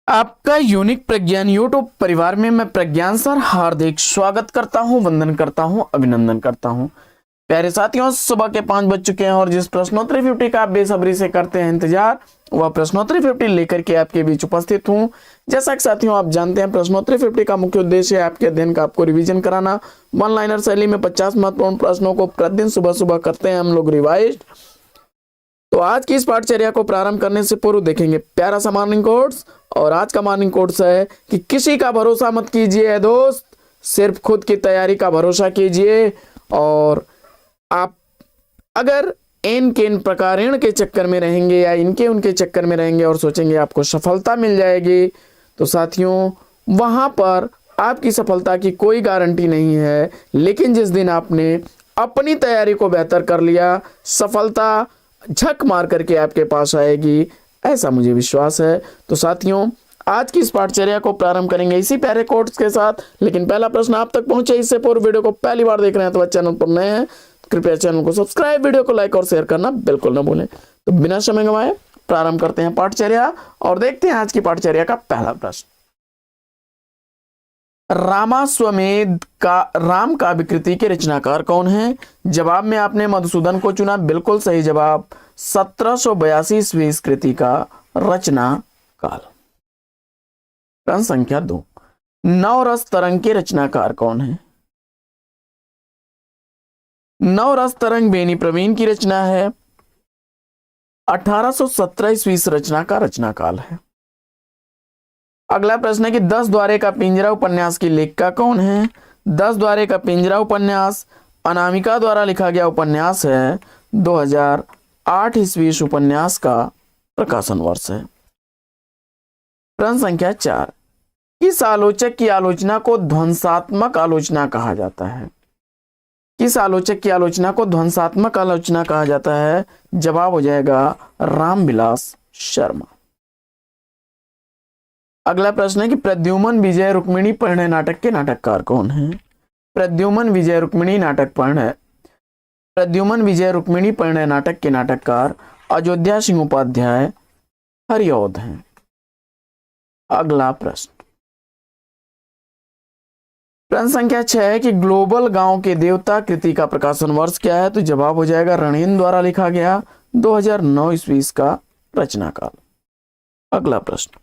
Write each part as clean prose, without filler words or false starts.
आपका यूनिक प्रज्ञान यूट्यूब परिवार में मैं प्रज्ञान सर हार्दिक स्वागत करता हूं, वंदन करता हूं, अभिनंदन करता हूं। प्यारे साथियों, सुबह के 5 बज चुके हैं और जिस प्रश्नोत्तरी 50 का आप बेसब्री से करते हैं इंतजार, वह प्रश्नोत्तरी 50 लेकर के आपके बीच उपस्थित हूं। जैसा कि साथियों आप जानते हैं, प्रश्नोत्तरी 50 का मुख्य उद्देश्य है आपके अध्ययन का आपको रिवीजन कराना। वन लाइनर शैली में 50 महत्वपूर्ण प्रश्नों को प्रतिदिन सुबह सुबह करते हैं हम लोग रिवाइज। तो आज की इस पाठचर्या को प्रारंभ करने से पूर्व देखेंगे प्यारा सा मॉर्निंग कोट्स। और आज का मॉर्निंग कोट्स है कि किसी का भरोसा मत कीजिए दोस्त, सिर्फ खुद की तैयारी का भरोसा कीजिए। और आप अगर इन प्रकार के चक्कर में रहेंगे या इनके उनके चक्कर में रहेंगे और सोचेंगे आपको सफलता मिल जाएगी, तो साथियों वहां पर आपकी सफलता की कोई गारंटी नहीं है। लेकिन जिस दिन आपने अपनी तैयारी को बेहतर कर लिया, सफलता झक मार करके आपके पास आएगी, ऐसा मुझे विश्वास है। तो साथियों आज की इस पाठचर्या को प्रारंभ करेंगे इसी प्यारे कोट्स के साथ। लेकिन पहला प्रश्न आप तक पहुंचे इससे पूर्व वीडियो को पहली बार देख रहे हैं तो चैनल पर नए हैं, कृपया चैनल को सब्सक्राइब, वीडियो को लाइक और शेयर करना बिल्कुल ना भूलें। तो बिना समय गंवाए प्रारंभ करते हैं पाठचर्या और देखते हैं आज की पाठचर्या का पहला प्रश्न। रामाश्वमेध का राम काव्य कृति के रचनाकार कौन है? जवाब में आपने मधुसूदन को चुना, बिल्कुल सही जवाब। 1782 ईस्वी इस कृति का रचना काल। प्रश्न संख्या 2, नवरस तरंग के रचनाकार कौन है? नवरस तरंग बेनी प्रवीण की रचना है। 1817 ईस्वी इस रचना का रचना काल है। अगला प्रश्न है कि 10 द्वारे का पिंजरा उपन्यास की लेखिका कौन है? 10 द्वारे का पिंजरा उपन्यास अनामिका द्वारा लिखा गया उपन्यास है। 2008 ईस्वी इस उपन्यास का प्रकाशन वर्ष है। प्रश्न संख्या 4, किस आलोचक की आलोचना को ध्वंसात्मक आलोचना कहा जाता है? किस आलोचक की आलोचना को ध्वंसात्मक आलोचना कहा जाता है? जवाब हो जाएगा रामविलास शर्मा। अगला प्रश्न है कि प्रद्युमन विजय रुक्मिणी परिणय नाटक के नाटककार कौन है? प्रद्युमन विजय रुक्मिणी परिणय नाटक के नाटककार अयोध्या सिंह उपाध्याय हरिऔध हैं। अगला प्रश्न संख्या 6 है कि ग्लोबल गांव के देवता कृति का प्रकाशन वर्ष क्या है? तो जवाब हो जाएगा रणेन द्वारा लिखा गया, 2009 ईस्वी इसका रचना काल। अगला प्रश्न,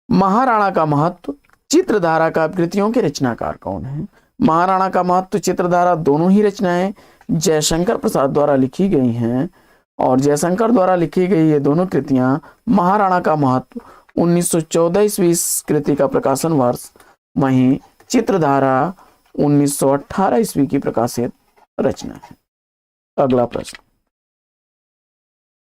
महाराणा का महत्व चित्रधारा का कृतियों के रचनाकार कौन है? महाराणा का महत्व चित्रधारा दोनों ही रचनाएं जयशंकर प्रसाद द्वारा लिखी गई हैं और जयशंकर द्वारा लिखी गई ये दोनों कृतियां महाराणा का महत्व 1914 ईस्वी इस कृति का प्रकाशन वर्ष, वहीं चित्रधारा 1918 ईस्वी की प्रकाशित रचना है। अगला प्रश्न,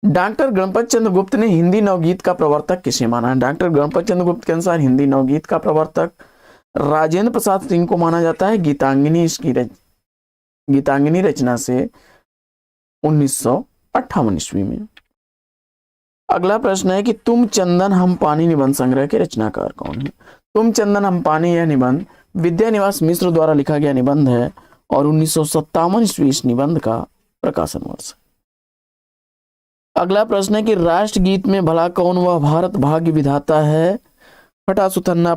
डॉक्टर गणपत चंद्र गुप्त ने हिंदी नवगीत का प्रवर्तक किसे माना? डॉक्टर गणपत चंद्र गुप्त के अनुसार हिंदी नवगीत का प्रवर्तक राजेंद्र प्रसाद सिंह को माना जाता है। गीतांगिनी रचना से 1958 ईस्वी में। अगला प्रश्न है कि तुम चंदन हम पानी निबंध संग्रह के रचनाकार कौन है? तुम चंदन हम पानी यह निबंध विद्यानिवास मिश्र द्वारा लिखा गया निबंध है और 1957 ईस्वी इस निबंध का प्रकाशन वर्ष है। अगला प्रश्न है कि राष्ट्रगीत में भला कौन वह भारत भाग्य विधाता है? फटा सुथन्ना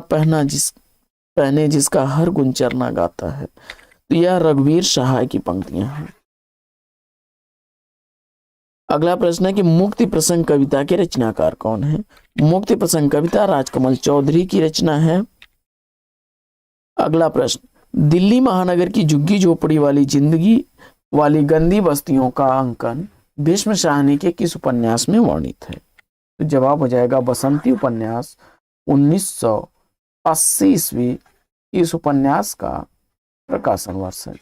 पहने जिसका हर गुण चरना गाता है। तो यह रघुवीर सहाय की पंक्तियां हैं। अगला प्रश्न है कि मुक्ति प्रसंग कविता के रचनाकार कौन है? मुक्ति प्रसंग कविता राजकमल चौधरी की रचना है। अगला प्रश्न, दिल्ली महानगर की झुग्गी झोपड़ी वाली जिंदगी वाली गंदी बस्तियों का अंकन भीष्म साहनी के किस उपन्यास में वर्णित है? तो जवाब हो जाएगा बसंती उपन्यास, 1980 ईस्वी इस उपन्यास का प्रकाशन वर्ष है।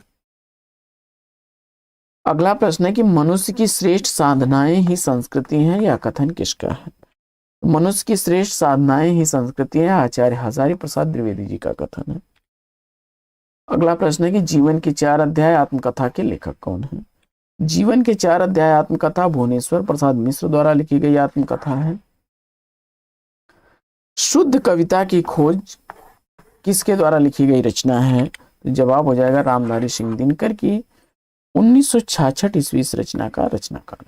अगला प्रश्न है कि मनुष्य की श्रेष्ठ साधनाएं ही संस्कृति हैं, यह कथन किसका है? मनुष्य की श्रेष्ठ साधनाएं ही संस्कृति है, आचार्य हजारी प्रसाद द्विवेदी जी का कथन है। अगला प्रश्न है कि जीवन के 4 अध्याय आत्मकथा के लेखक कौन है? जीवन के 4 अध्याय आत्मकथा भुवनेश्वर प्रसाद मिश्र द्वारा लिखी गई आत्मकथा है। शुद्ध कविता की खोज किसके द्वारा लिखी गई रचना है? तो जवाब हो जाएगा रामधारी सिंह दिनकर की, 1966 ईस्वी इस रचना का रचनाकाल।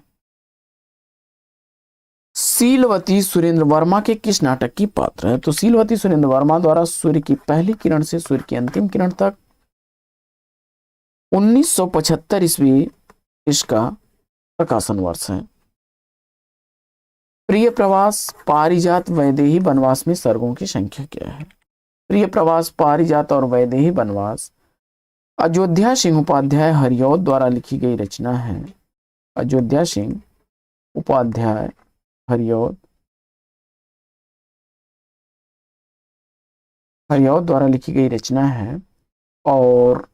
सीलवती सुरेंद्र वर्मा के किस नाटक की पात्र है? तो सीलवती सुरेंद्र वर्मा द्वारा सूर्य की पहली किरण से सूर्य की अंतिम किरण तक 1975 ईस्वी इसका प्रकाशन वर्ष है। प्रिय प्रवास पारिजात वैदेही वनवास में सर्गों की संख्या क्या है? प्रिय प्रवास पारिजात और वैदेही वनवास अयोध्या सिंह उपाध्याय हरिऔध द्वारा लिखी गई रचना है। अयोध्या सिंह उपाध्याय हरिऔध द्वारा लिखी गई रचना है और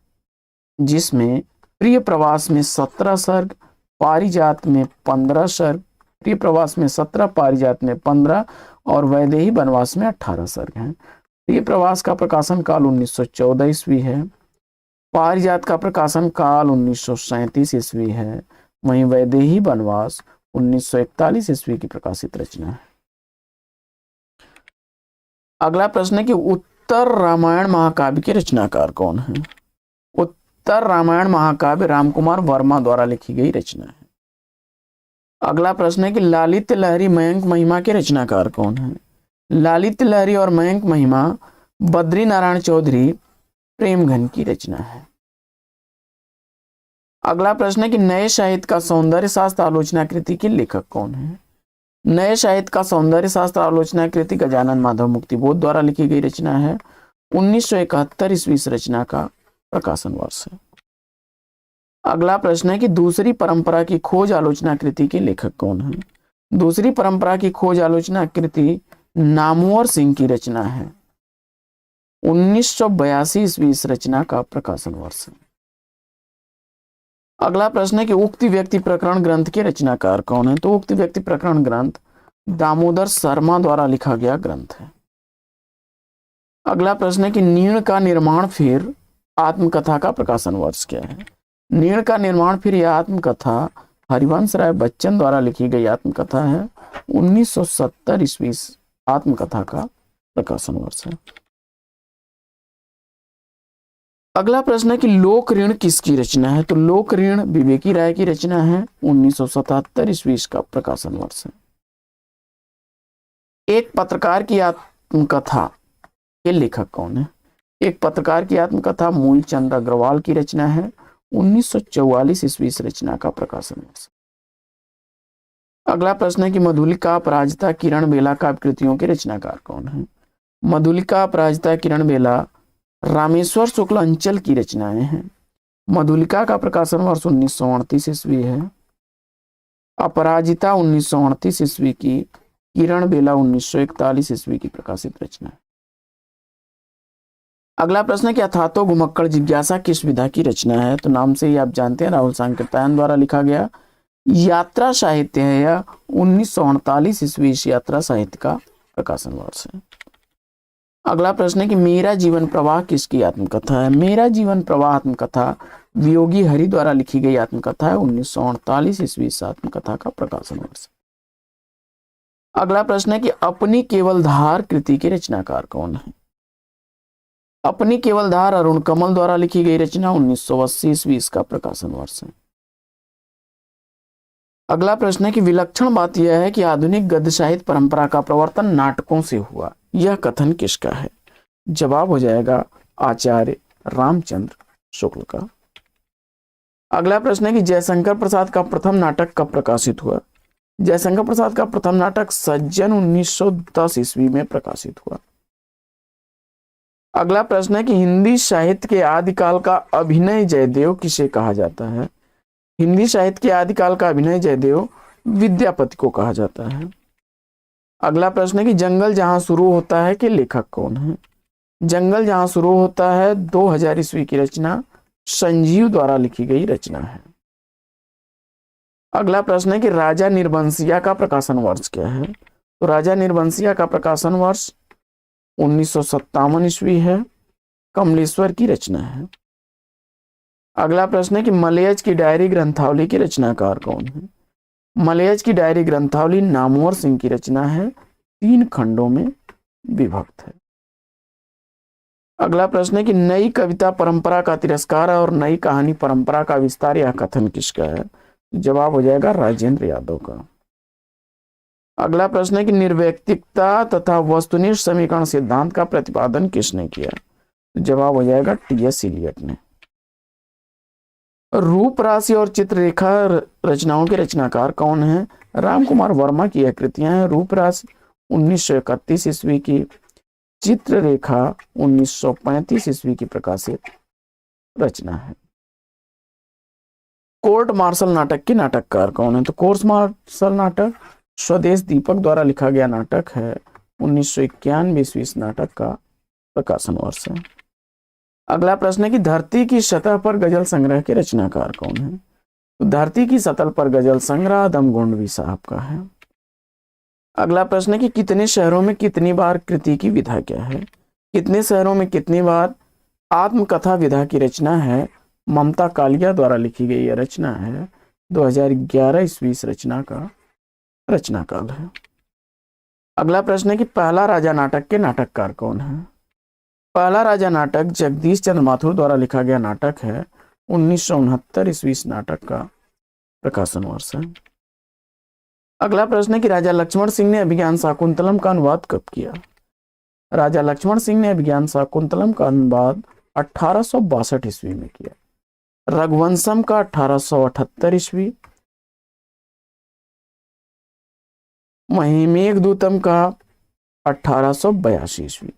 जिसमें प्रिय प्रवास में 17 सर्ग, पारिजात में 15 सर्ग, प्रिय प्रवास में 17, पारिजात में 15 और वैदेही वनवास में 18 सर्ग हैं। प्रिय प्रवास का प्रकाशन काल 1914 ईस्वी है। पारिजात का प्रकाशन काल 1937 ईस्वी है। वहीं वैदेही वनवास 1941 ईस्वी की प्रकाशित रचना है। अगला प्रश्न है कि उत्तर रामायण महाकाव्य के रचनाकार कौन है? उत्तर रामायण महाकाव्य रामकुमार वर्मा द्वारा लिखी गई रचना है। अगला प्रश्न है कि लालित्य लहरी मयंक महिमा के रचनाकार कौन है? लालित्य लहरी और मयंक महिमा बद्री नारायण चौधरी प्रेमघन की रचना है। अगला प्रश्न है कि नए साहित्य का सौंदर्य शास्त्र आलोचना कृति के लेखक कौन है? नए साहित्य का सौंदर्य शास्त्र आलोचना कृति गजानन माधव मुक्तिबोध द्वारा लिखी गई रचना है। 1971 ईस्वी इस रचना का प्रकाशन वर्ष है। अगला प्रश्न है कि दूसरी परंपरा की खोज आलोचना कृति के लेखक कौन है? दूसरी परंपरा की खोज आलोचना कृति नामवर सिंह की रचना है। 1982 ईस्वी इस रचना का प्रकाशन वर्ष है। अगला प्रश्न है कि उक्ति व्यक्ति प्रकरण ग्रंथ के रचनाकार कौन है? तो उक्ति व्यक्ति प्रकरण ग्रंथ दामोदर शर्मा द्वारा लिखा गया ग्रंथ है। अगला प्रश्न है कि नीण का निर्माण फिर आत्मकथा का प्रकाशन वर्ष क्या है? नीण का निर्माण फिर यह आत्मकथा हरिवंश राय बच्चन द्वारा लिखी गई आत्मकथा है। 1970 ईस्वी आत्मकथा का प्रकाशन वर्ष है। अगला प्रश्न है कि लोक ऋण किसकी रचना है? तो लोक ऋण विवेकी राय की रचना है। 1977 ईस्वी का प्रकाशन वर्ष है। एक पत्रकार की आत्मकथा के लेखक कौन है? एक पत्रकार की आत्मकथा मूलचंद अग्रवाल की रचना है। 1944 ईस्वी इस रचना का प्रकाशन वर्ष। अगला प्रश्न है कि मधुलिका अपराजिता किरण बेला काव्य कृतियों के रचनाकार कौन है? मधुलिका अपराजिता किरण बेला रामेश्वर शुक्ल अंचल की रचनाएं हैं। मधुलिका का प्रकाशन वर्ष 1938 ईस्वी है। अपराजिता 1938 ईस्वी की, किरण बेला 1941 ईस्वी की प्रकाशित रचना है। अगला प्रश्न है कि अथातो घुमक्कड़ जिज्ञासा किस विधा की रचना है? तो नाम से ही आप जानते हैं, राहुल सांकृत्यायन द्वारा लिखा गया यात्रा साहित्य है। यह 1948 ईस्वी यात्रा साहित्य का प्रकाशन वर्ष है। अगला प्रश्न है कि मेरा जीवन प्रवाह किसकी आत्मकथा है? मेरा जीवन प्रवाह आत्मकथा वियोगी हरि द्वारा लिखी गई आत्मकथा है। 1948 ईस्वी इस आत्मकथा का प्रकाशन वर्ष। अगला प्रश्न है कि अपनी केवल धार कृति के रचनाकार कौन है? अपनी केवल धार अरुण कमल द्वारा लिखी गई रचना। 1980 ईस्वी इसका प्रकाशन वर्ष है। अगला प्रश्न है कि विलक्षण बात यह है कि आधुनिक गद्य साहित्य परंपरा का प्रवर्तन नाटकों से हुआ, यह कथन किसका है? जवाब हो जाएगा आचार्य रामचंद्र शुक्ल का। अगला प्रश्न है कि जयशंकर प्रसाद का प्रथम नाटक कब प्रकाशित हुआ? जयशंकर प्रसाद का प्रथम नाटक सज्जन 1910 ईस्वी में प्रकाशित हुआ। अगला प्रश्न है कि हिंदी साहित्य के आदिकाल का अभिनय जयदेव किसे कहा जाता है? हिंदी साहित्य के आदिकाल का अभिनय जयदेव विद्यापति को कहा जाता है। अगला प्रश्न है कि जंगल जहां शुरू होता है के लेखक कौन है? जंगल जहां शुरू होता है 2000 ईस्वी की रचना संजीव द्वारा लिखी गई रचना है। अगला प्रश्न है कि राजा निर्बंसिया का प्रकाशन वर्ष क्या है? तो राजा निर्बंसिया का प्रकाशन वर्ष 1957 ईस्वी है। कमलेश्वर की रचना है। अगला प्रश्न है कि मलयज की डायरी ग्रंथावली के रचनाकार कौन है? मलयज की डायरी ग्रंथावली नामवर सिंह की रचना है, 3 खंडों में विभक्त है। अगला प्रश्न है कि नई कविता परंपरा का तिरस्कार और नई कहानी परंपरा का विस्तार, यह कथन किसका है? जवाब हो जाएगा राजेंद्र यादव का। अगला प्रश्न है कि निर्वैयक्तिकता तथा वस्तुनिष्ठ समीकरण सिद्धांत का प्रतिपादन किसने किया? जवाब हो जाएगा टी.एस. इलियट ने। रूप राशि और चित्ररेखा रचनाओं के रचनाकार कौन है? रामकुमार वर्मा की यह कृतियां हैं। रूप राशि 1931 ईस्वी की, चित्ररेखा 1935 ईस्वी की प्रकाशित रचना है। कोर्ट मार्शल नाटक के नाटककार कौन है? तो कोर्ट मार्शल नाटक स्वदेश दीपक द्वारा लिखा गया नाटक है। 1991 ईस्वी इस नाटक का प्रकाशन वर्ष है। अगला प्रश्न है कि धरती की सतह पर गजल संग्रह के रचनाकार कौन है? तो धरती की सतह पर गजल संग्रह दमगोंडवी साहब का है। अगला प्रश्न है कि कितने शहरों में कितनी बार कृति की विधा क्या है? कितने शहरों में कितनी बार आत्मकथा विधा की रचना है? ममता कालिया द्वारा लिखी गई यह रचना है। 2011 ईस्वी इस रचना का रचनाकाल है। अगला प्रश्न है कि पहला राजा नाटक के नाटककार कौन है? पहला राजा नाटक जगदीश चंद्र माथुर द्वारा लिखा गया नाटक है। 1969 ईस्वी इस नाटक का प्रकाशन वर्ष है। अगला प्रश्न है कि राजा लक्ष्मण सिंह ने अभिज्ञान शाकुंतलम का अनुवाद कब किया? राजा लक्ष्मण सिंह ने अभिज्ञान शाकुंतलम का अनुवाद 1862 ईस्वी में किया। रघुवंशम का 1878 ईस्वी, मेघदूतम का 1882 ईस्वी।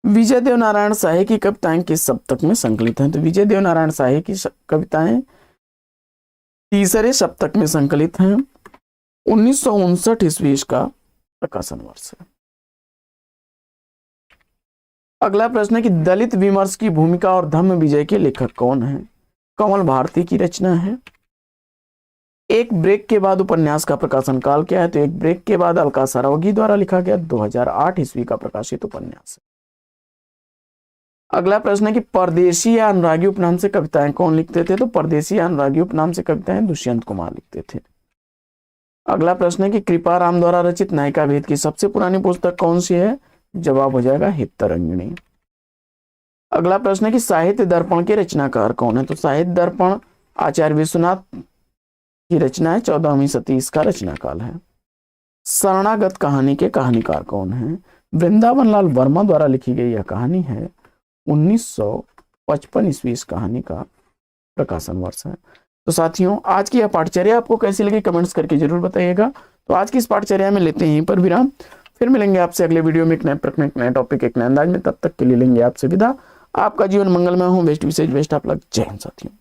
विजय देव नारायण शाही की कविताएं किस सप्तक में संकलित हैं? तो विजय देव नारायण शाही की कविताएं तीसरे सप्तक में संकलित हैं। 1959 ईस्वी इसका प्रकाशन वर्ष है। अगला प्रश्न है कि दलित विमर्श की भूमिका और धम्म विजय के लेखक कौन है? कमल भारती की रचना है। एक ब्रेक के बाद उपन्यास का प्रकाशन काल क्या है? तो एक ब्रेक के बाद अलका सरावगी द्वारा लिखा गया 2008 ईस्वी का प्रकाशित उपन्यास है। अगला प्रश्न है कि परदेशी या अनुरागी उपनाम से कविताएं कौन लिखते थे? तो परदेशी या अनुरागी उपनाम से कविताएं दुष्यंत कुमार लिखते थे। अगला प्रश्न है कि कृपा राम द्वारा रचित नायिका भेद की सबसे पुरानी पुस्तक कौन सी है? जवाब हो जाएगा हितरंगिणी। अगला प्रश्न है कि साहित्य दर्पण के रचनाकार कौन है? तो साहित्य दर्पण आचार्य विश्वनाथ की रचना है। 14वीं सदी इसका रचनाकाल है। शरणागत कहानी के कहानीकार कौन है? वृंदावन लाल वर्मा द्वारा लिखी गई यह कहानी है। 1955 ईस्वी इस कहानी का प्रकाशन वर्ष है। तो साथियों, आज की यह पाठचर्या आपको कैसी लगी कमेंट्स करके जरूर बताइएगा। तो आज की इस पाठचर्या में लेते हैं यहीं पर विराम। फिर मिलेंगे आपसे अगले वीडियो में एक नए प्रश्न, एक नए टॉपिक, एक नए अंदाज में। तब तक के लिए लेंगे आपसे विदा। आपका जीवन मंगलमय हो। बेस्ट विशेष बेस्ट आप लग। जय हिंद साथियों।